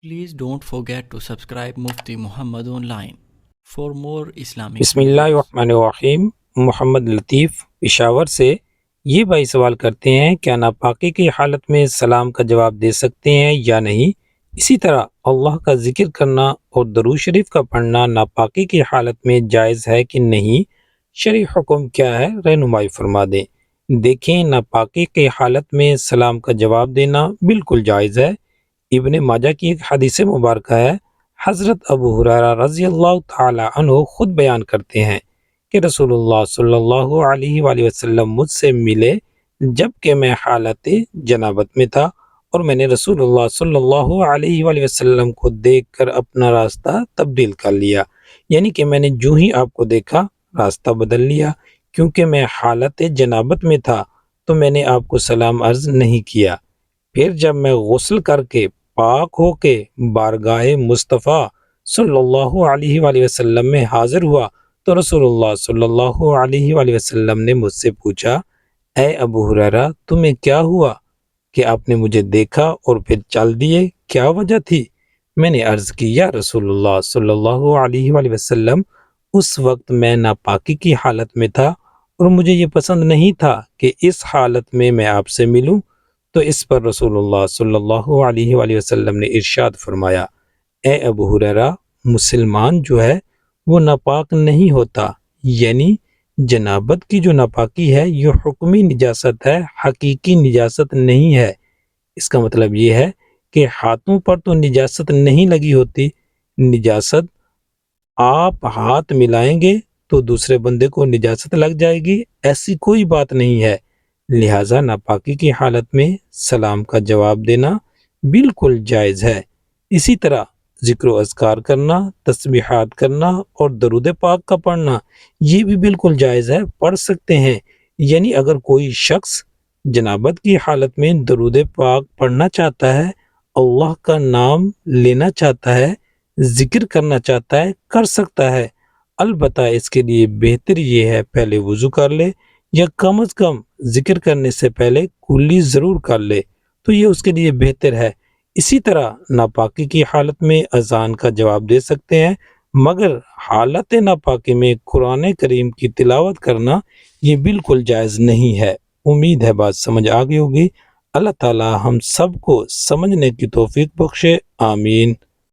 Please don't forget to subscribe Mufti Muhammad Online for more Islamic بسم اللہ videos. الرحمن الرحیم۔ محمد لطیف پشاور سے یہ بھائی سوال کرتے ہیں، کیا ناپاکی کی حالت میں سلام کا جواب دے سکتے ہیں یا نہیں؟ اسی طرح اللہ کا ذکر کرنا اور درود شریف کا پڑھنا ناپاکی کی حالت میں جائز ہے کہ نہیں؟ شرعی حکم کیا ہے، رہنمائی فرما دیں۔ دیکھیں، ناپاکی کی حالت میں سلام کا جواب دینا بالکل جائز ہے۔ ابن ماجہ کی ایک حدیث مبارکہ ہے، حضرت ابو ہریرہ رضی اللہ تعالی عنہ خود بیان کرتے ہیں کہ رسول اللہ صلی اللہ علیہ وآلہ وسلم مجھ سے ملے جبکہ میں حالت جنابت میں تھا، اور میں نے رسول اللہ صلی اللہ علیہ وآلہ وسلم کو دیکھ کر اپنا راستہ تبدیل کر لیا، یعنی کہ میں نے جو ہی آپ کو دیکھا راستہ بدل لیا، کیونکہ میں حالت جنابت میں تھا تو میں نے آپ کو سلام عرض نہیں کیا۔ پھر جب میں غسل کر کے پاک ہو کے بارگاہ مصطفیٰ صلی اللہ علیہ وآلہ وسلم میں حاضر ہوا تو رسول اللہ صلی اللہ علیہ وآلہ وسلم نے مجھ سے پوچھا، اے ابو ہریرہ، تمہیں کیا ہوا کہ آپ نے مجھے دیکھا اور پھر چل دیے؟ کیا وجہ تھی؟ میں نے عرض کی، یا رسول اللہ صلی اللہ علیہ وآلہ وسلم، اس وقت میں ناپاکی کی حالت میں تھا اور مجھے یہ پسند نہیں تھا کہ اس حالت میں آپ سے ملوں۔ تو اس پر رسول اللہ صلی اللہ علیہ وآلہ وسلم نے ارشاد فرمایا، اے ابو ہریرہ، مسلمان جو ہے وہ ناپاک نہیں ہوتا، یعنی جنابت کی جو ناپاکی ہے یہ حکمی نجاست ہے، حقیقی نجاست نہیں ہے۔ اس کا مطلب یہ ہے کہ ہاتھوں پر تو نجاست نہیں لگی ہوتی، نجاست آپ ہاتھ ملائیں گے تو دوسرے بندے کو نجاست لگ جائے گی، ایسی کوئی بات نہیں ہے۔ لہٰذا ناپاکی کی حالت میں سلام کا جواب دینا بالکل جائز ہے۔ اسی طرح ذکر و اذکار کرنا، تسبیحات کرنا اور درود پاک کا پڑھنا یہ بھی بالکل جائز ہے، پڑھ سکتے ہیں۔ یعنی اگر کوئی شخص جنابت کی حالت میں درود پاک پڑھنا چاہتا ہے، اللہ کا نام لینا چاہتا ہے، ذکر کرنا چاہتا ہے، کر سکتا ہے۔ البتہ اس کے لیے بہتر یہ ہے پہلے وضو کر لے، یا کم از کم ذکر کرنے سے پہلے کلی ضرور کر لے، تو یہ اس کے لیے بہتر ہے۔ اسی طرح ناپاکی کی حالت میں اذان کا جواب دے سکتے ہیں، مگر حالت ناپاکی میں قرآن کریم کی تلاوت کرنا یہ بالکل جائز نہیں ہے۔ امید ہے بات سمجھ آ گئی ہوگی۔ اللہ تعالی ہم سب کو سمجھنے کی توفیق بخشے، آمین۔